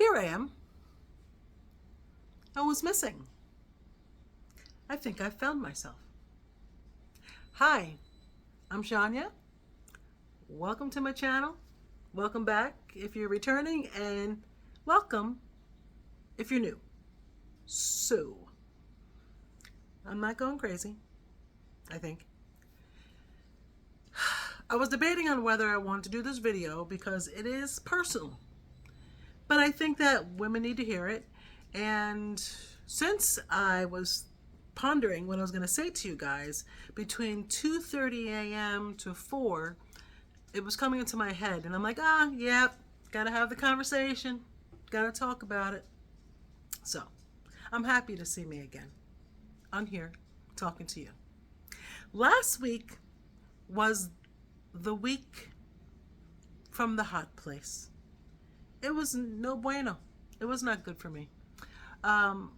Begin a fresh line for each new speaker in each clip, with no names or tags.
Here I am. I was missing. I think I found myself. Hi, I'm Shania. Welcome to my channel. Welcome back if you're returning, and welcome if you're new. So, I'm not going crazy, I think. I was debating on whether I wanted to do this video because it is personal. But I think that women need to hear it. And since I was pondering what I was going to say to you guys between 2:30 a.m. to 4, it was coming into my head. And I'm like, yep, got to have the conversation. Got to talk about it. So, I'm happy to see me again. I'm here talking to you. Last week was the week from the hot place. It was no bueno. It was not good for me. I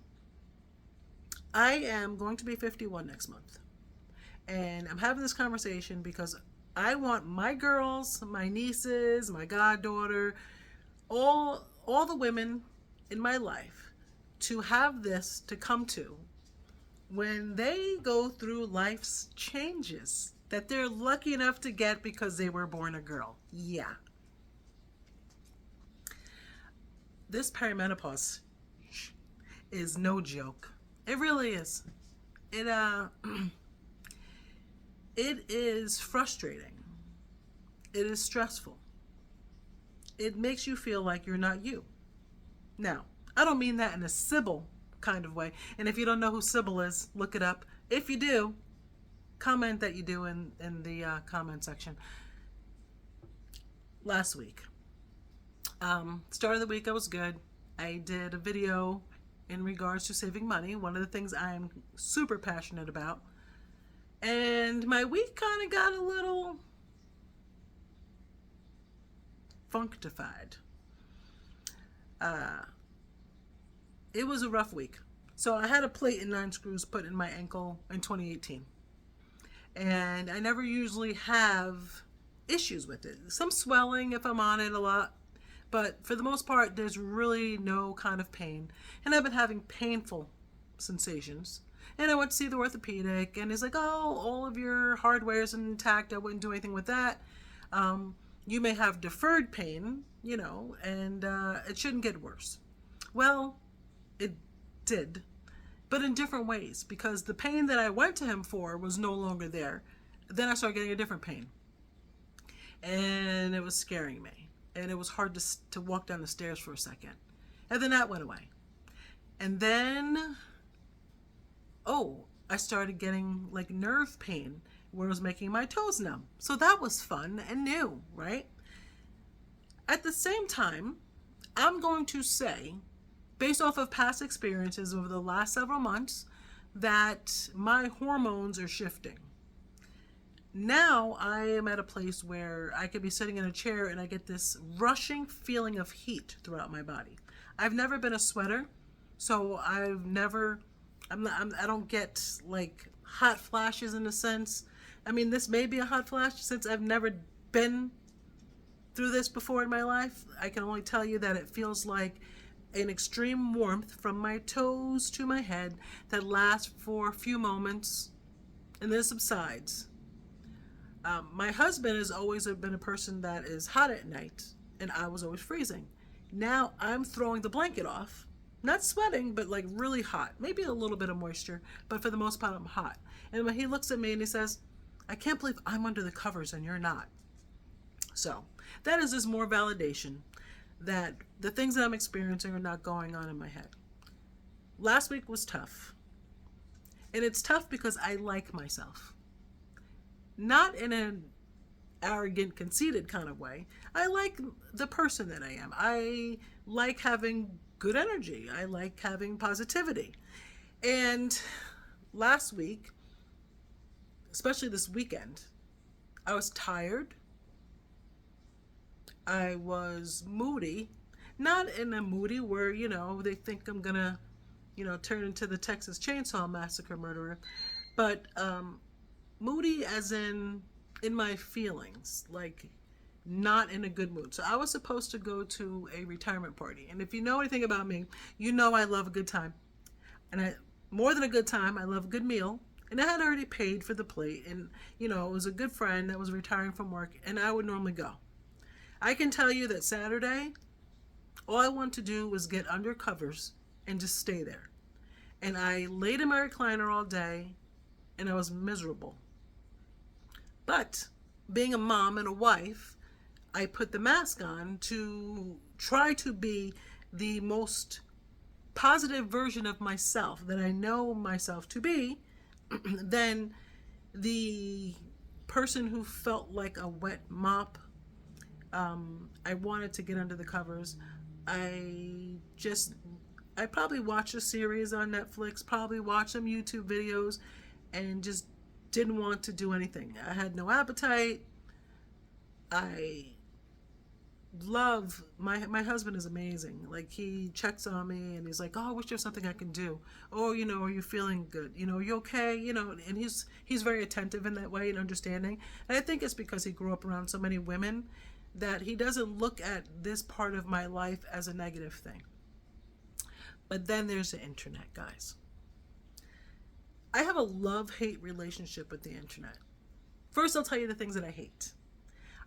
am going to be 51 next month. And I'm having this conversation because I want my girls, my nieces, my goddaughter, all the women in my life to have this to come to when they go through life's changes that they're lucky enough to get because they were born a girl. Yeah. This perimenopause is no joke. It really is. It is frustrating. It is stressful. It makes you feel like you're not you. Now, I don't mean that in a Sybil kind of way. And if you don't know who Sybil is, look it up. If you do, comment that you do in the comment section. Last week, start of the week, I was good. I did a video in regards to saving money, one of the things I'm super passionate about. And my week kind of got a little functified. It was a rough week. So I had a plate and 9 screws put in my ankle in 2018. And I never usually have issues with it. Some swelling if I'm on it a lot. But for the most part, there's really no kind of pain. And I've been having painful sensations. And I went to see the orthopedic, and he's like, oh, all of your hardware is intact. I wouldn't do anything with that. You may have deferred pain, and it shouldn't get worse. Well, it did, but in different ways, because the pain that I went to him for was no longer there. Then I started getting a different pain. And it was scaring me. And it was hard to walk down the stairs for a second. And then that went away. And then, I started getting like nerve pain where it was making my toes numb. So that was fun and new, right? At the same time, I'm going to say, based off of past experiences over the last several months, that my hormones are shifting. Now I am at a place where I could be sitting in a chair and I get this rushing feeling of heat throughout my body. I've never been a sweater, so I don't get like hot flashes in a sense. I mean, this may be a hot flash since I've never been through this before in my life. I can only tell you that it feels like an extreme warmth from my toes to my head that lasts for a few moments and then subsides. My husband has always been a person that is hot at night, and I was always freezing. Now I'm throwing the blanket off, not sweating, but like really hot. Maybe a little bit of moisture, but for the most part I'm hot. And when he looks at me and he says, I can't believe I'm under the covers and you're not. So that is just more validation that the things that I'm experiencing are not going on in my head. Last week was tough. And it's tough because I like myself. Not in an arrogant, conceited kind of way. I like the person that I am. I like having good energy. I like having positivity. And last week, especially this weekend, I was tired. I was moody. Not in a moody where, they think I'm going to, turn into the Texas Chainsaw Massacre murderer. But moody as in my feelings, like not in a good mood. So I was supposed to go to a retirement party. And if you know anything about me, you know I love a good time. And more than a good time, I love a good meal. And I had already paid for the plate. And, it was a good friend that was retiring from work. And I would normally go. I can tell you that Saturday, all I wanted to do was get under covers and just stay there. And I laid in my recliner all day, and I was miserable. But being a mom and a wife, I put the mask on to try to be the most positive version of myself that I know myself to be than the person who felt like a wet mop. I wanted to get under the covers. I probably watched a series on Netflix, probably watched some YouTube videos, and just didn't want to do anything. I had no appetite. I love my husband is amazing. Like, he checks on me and he's like, "Oh, I wish there's something I can do." "Oh, are you feeling good? Are you okay?" And he's very attentive in that way and understanding. And I think it's because he grew up around so many women that he doesn't look at this part of my life as a negative thing. But then there's the internet, guys. I have a love-hate relationship with the internet. First, I'll tell you the things that I hate.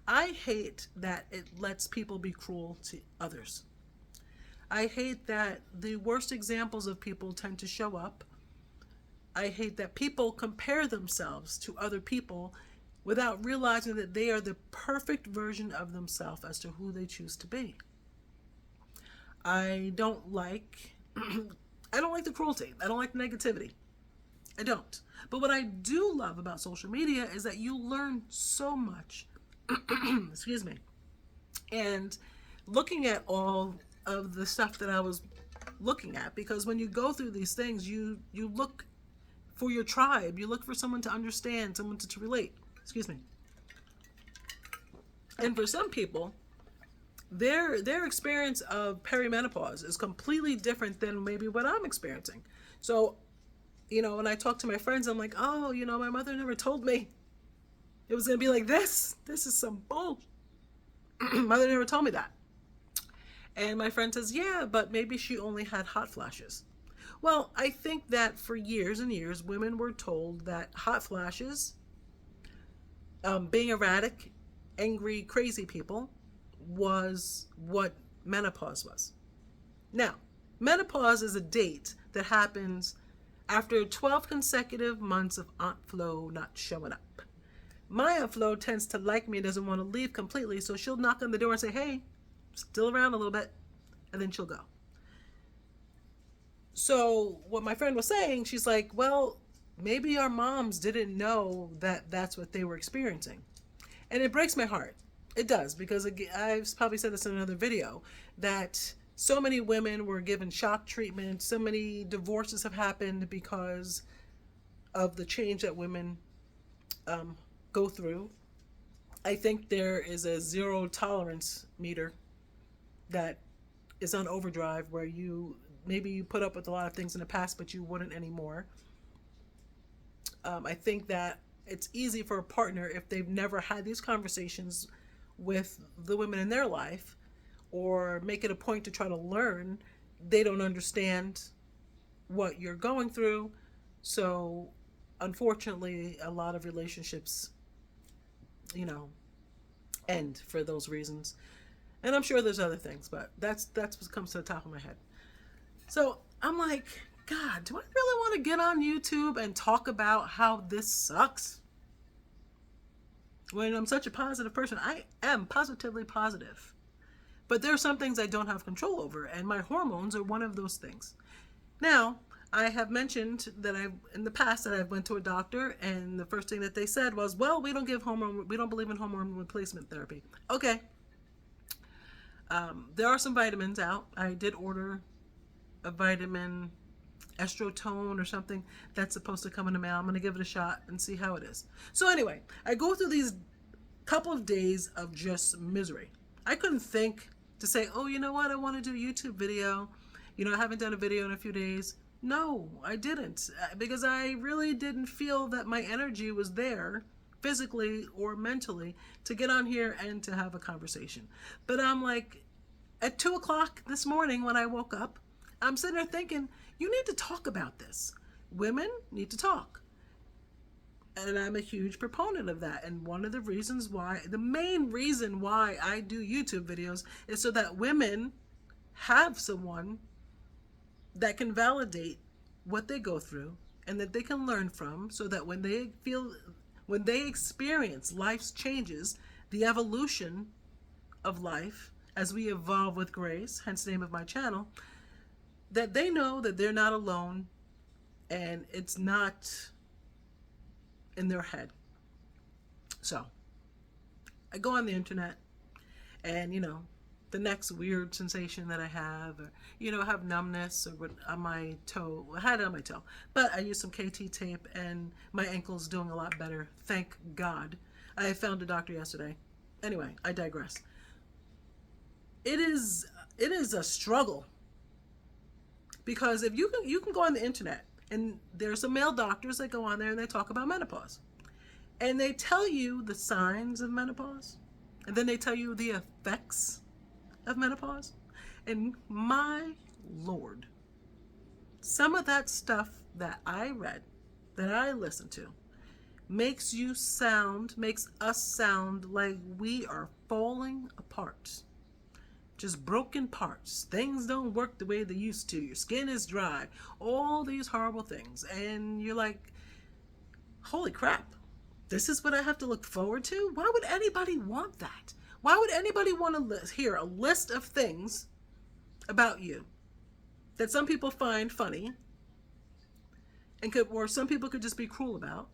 I hate that it lets people be cruel to others. I hate that the worst examples of people tend to show up. I hate that people compare themselves to other people without realizing that they are the perfect version of themselves as to who they choose to be. I don't like the cruelty. I don't like the negativity. I don't. But what I do love about social media is that you learn so much. Excuse me. And looking at all of the stuff that I was looking at, because when you go through these things, you look for your tribe. You look for someone to understand, someone to relate. Excuse me. And for some people, their experience of perimenopause is completely different than maybe what I'm experiencing. So, when I talk to my friends, I'm like, "Oh, my mother never told me it was going to be like this. This is some bull. Mother never told me that." And my friend says, "Yeah, but maybe she only had hot flashes." Well, I think that for years and years, women were told that hot flashes, being erratic, angry, crazy people, was what menopause was. Now, menopause is a date that happens after 12 consecutive months of Aunt Flo not showing up. My Aunt Flo tends to like me and doesn't want to leave completely, so she'll knock on the door and say, "Hey, still around a little bit," and then she'll go. So what my friend was saying, she's like, "Well, maybe our moms didn't know that that's what they were experiencing." And it breaks my heart. It does, because I've probably said this in another video, that so many women were given shock treatment. So many divorces have happened because of the change that women go through. I think there is a zero tolerance meter that is on overdrive, where maybe you put up with a lot of things in the past, but you wouldn't anymore. I think that it's easy for a partner, if they've never had these conversations with the women in their life, or make it a point to try to learn, they don't understand what you're going through. So unfortunately, a lot of relationships, end for those reasons. And I'm sure there's other things, but that's what comes to the top of my head. So I'm like, God, do I really want to get on YouTube and talk about how this sucks? When I'm such a positive person. I am positively positive. But there are some things I don't have control over, and my hormones are one of those things. Now, I have mentioned that in the past that I've went to a doctor, and the first thing that they said was, "Well, we don't believe in hormone replacement therapy." Okay. There are some vitamins out. I did order a vitamin estrotone or something that's supposed to come in the mail. I'm going to give it a shot and see how it is. So anyway, I go through these couple of days of just misery. I couldn't think to say, "Oh, you know what? I want to do a YouTube video. I haven't done a video in a few days." No, I didn't, because I really didn't feel that my energy was there physically or mentally to get on here and to have a conversation. But I'm like, at 2 o'clock this morning when I woke up, I'm sitting there thinking, you need to talk about this. Women need to talk. And I'm a huge proponent of that. And one of the reasons why, the main reason why I do YouTube videos is so that women have someone that can validate what they go through and that they can learn from, so that when they experience life's changes, the evolution of life as we evolve with grace, hence the name of my channel, that they know that they're not alone and it's not in their head. So I go on the internet and, the next weird sensation that I have, or, I have numbness or what on my toe. I had it on my toe, but I used some KT tape and my ankle's doing a lot better. Thank God. I found a doctor yesterday. Anyway, I digress. It is a struggle, because if you can go on the internet, and there's some male doctors that go on there and they talk about menopause, and they tell you the signs of menopause, and then they tell you the effects of menopause. And my Lord, some of that stuff that I read, that I listened to, makes us sound like we are falling apart. Just broken parts. Things don't work the way they used to. Your skin is dry. All these horrible things. And you're like, holy crap. This is what I have to look forward to? Why would anybody want that? Why would anybody want to hear a list of things about you that some people find funny, or some people could just be cruel about?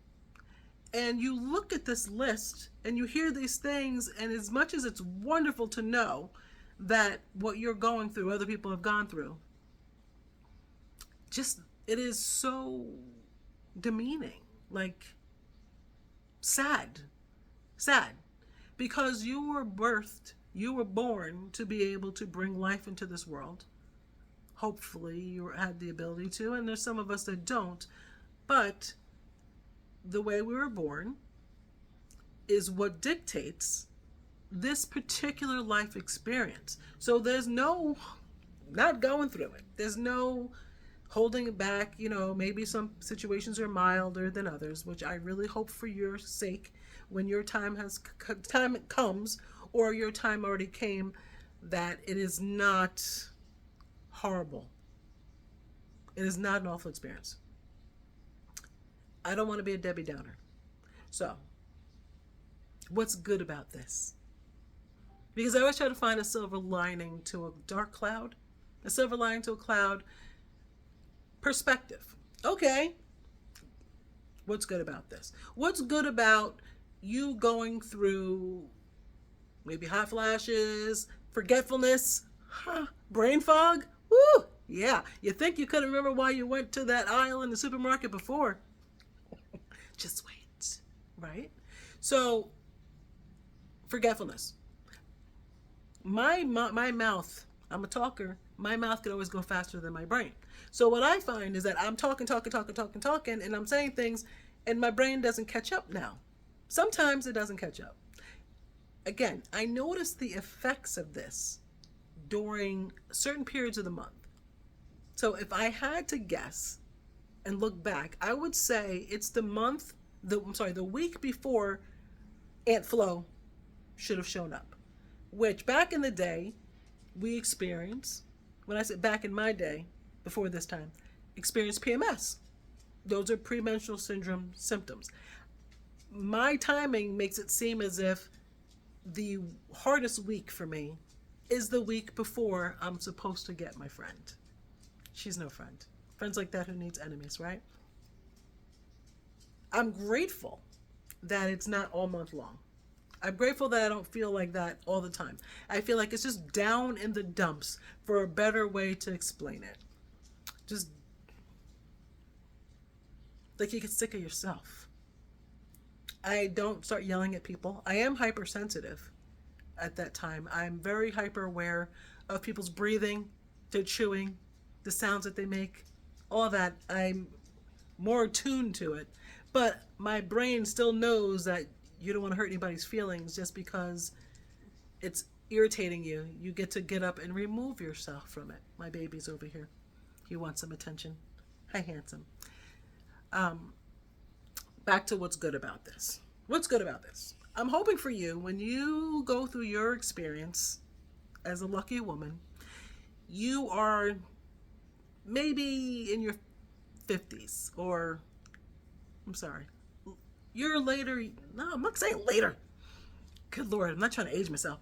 And you look at this list and you hear these things, and as much as it's wonderful to know that what you're going through, other people have gone through, it is so demeaning, like sad, because you were born to be able to bring life into this world. Hopefully you had the ability to, and there's some of us that don't, but the way we were born is what dictates this particular life experience. So there's no not going through it. There's no holding it back. Maybe some situations are milder than others, which I really hope for your sake, when your time comes, or your time already came, that it is not horrible. It is not an awful experience. I don't want to be a Debbie Downer. So, what's good about this? Because I always try to find a silver lining to a dark cloud. A silver lining to a cloud. Perspective. Okay. What's good about this? What's good about you going through maybe hot flashes, forgetfulness, brain fog? Woo! Yeah. You think you couldn't remember why you went to that aisle in the supermarket before? Just wait. Right? So, forgetfulness. My mouth, I'm a talker. My mouth could always go faster than my brain. So what I find is that I'm talking, and I'm saying things, and my brain doesn't catch up now. Sometimes it doesn't catch up. Again, I noticed the effects of this during certain periods of the month. So if I had to guess and look back, I would say it's the week before Aunt Flo should have shown up, which back in the day we experienced, when I said back in my day, before this time, experienced PMS. Those are premenstrual syndrome symptoms. My timing makes it seem as if the hardest week for me is the week before I'm supposed to get my friend. She's no friend. Friends like that, who needs enemies, right? I'm grateful that it's not all month long. I'm grateful that I don't feel like that all the time. I feel like it's just down in the dumps, for a better way to explain it. Just like you get sick of yourself. I don't start yelling at people. I am hypersensitive at that time. I'm very hyper aware of people's breathing, their chewing, the sounds that they make, all that. I'm more attuned to it. But my brain still knows that you don't want to hurt anybody's feelings just because it's irritating you. You get to get up and remove yourself from it. My baby's over here. He wants some attention. Hi, handsome. Back to what's good about this. What's good about this? I'm hoping for you, when you go through your experience as a lucky woman, you are maybe in your 50s, or I'm sorry, you're later. No, I'm not saying later. Good Lord, I'm not trying to age myself.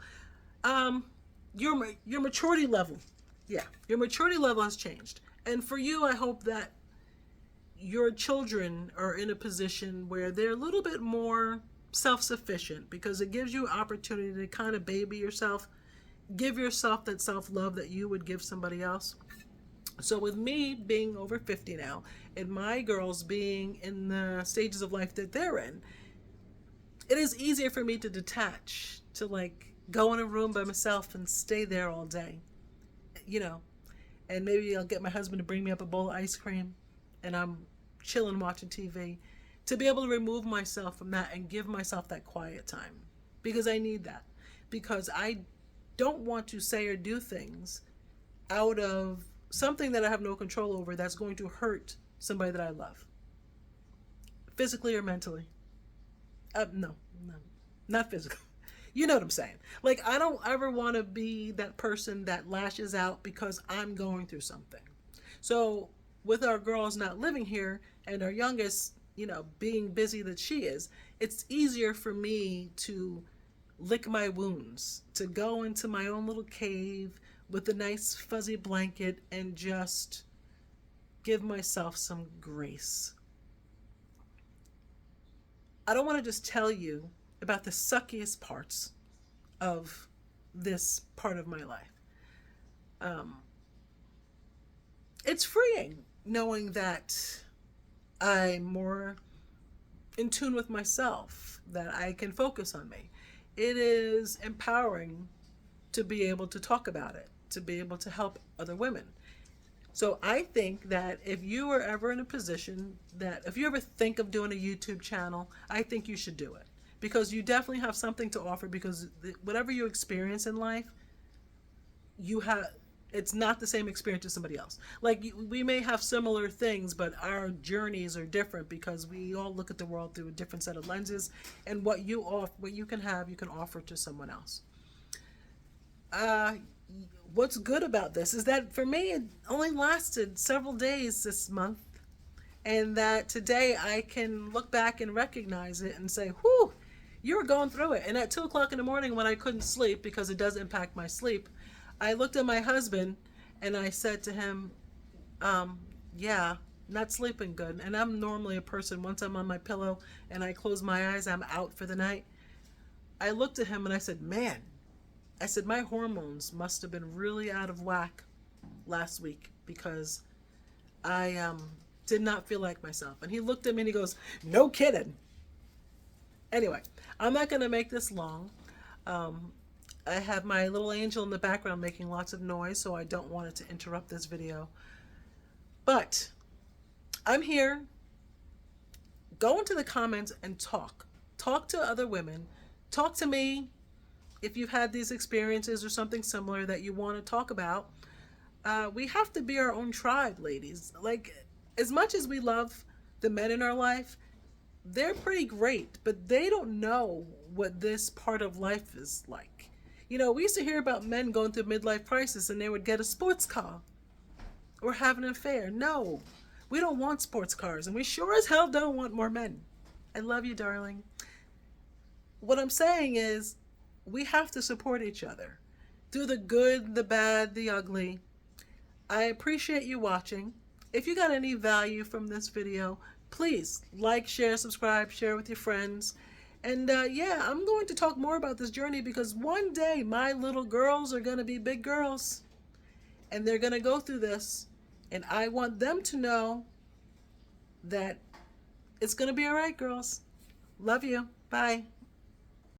Your maturity level, yeah, your maturity level has changed. And for you, I hope that your children are in a position where they're a little bit more self-sufficient, because it gives you opportunity to kind of baby yourself, give yourself that self-love that you would give somebody else. So with me being over 50 now, and my girls being in the stages of life that they're in, it is easier for me to detach, to like go in a room by myself and stay there all day, you know, and maybe I'll get my husband to bring me up a bowl of ice cream and I'm chilling watching TV, to be able to remove myself from that and give myself that quiet time, because I need that, because I don't want to say or do things out of something that I have no control over that's going to hurt somebody that I love, physically or mentally. No, not physically. You know what I'm saying? Like, I don't ever want to be that person that lashes out because I'm going through something. So with our girls not living here and our youngest, you know, being busy that she is, it's easier for me to lick my wounds, to go into my own little cave with a nice fuzzy blanket and just give myself some grace. I don't want to just tell you about the suckiest parts of this part of my life. It's freeing knowing that I'm more in tune with myself, that I can focus on me. It is empowering to be able to talk about it, to be able to help other women. So I think that if you are ever in a position that, if you ever think of doing a YouTube channel, I think you should do it, because you definitely have something to offer, because whatever you experience in life, it's not the same experience as somebody else. Like, we may have similar things, but our journeys are different, because we all look at the world through a different set of lenses, and what you can have, you can offer to someone else. What's good about this is that for me, it only lasted several days this month, and that today I can look back and recognize it and say, whew, you were going through it. And at 2 o'clock in the morning, when I couldn't sleep, because it does impact my sleep, I looked at my husband and I said to him, yeah, not sleeping good. And I'm normally a person, once I'm on my pillow and I close my eyes, I'm out for the night. I looked at him and I said, man, I said, my hormones must have been really out of whack last week, because I did not feel like myself. And he looked at me and he goes, no kidding. Anyway, I'm not going to make this long. I have my little angel in the background making lots of noise, so I don't want it to interrupt this video. But I'm here. Go into the comments and talk. Talk to other women. Talk to me if you've had these experiences or something similar that you want to talk about. We have to be our own tribe, ladies. Like, as much as we love the men in our life, they're pretty great, but they don't know what this part of life is like. You know, we used to hear about men going through midlife crisis and they would get a sports car or have an affair. No, we don't want sports cars, and we sure as hell don't want more men. I love you, darling. What I'm saying is, we have to support each other through the good, the bad, the ugly. I appreciate you watching. If you got any value from this video, please like, share, subscribe, share with your friends. And yeah, I'm going to talk more about this journey, because one day my little girls are going to be big girls and they're going to go through this, and I want them to know that it's going to be all right, girls. Love you. Bye.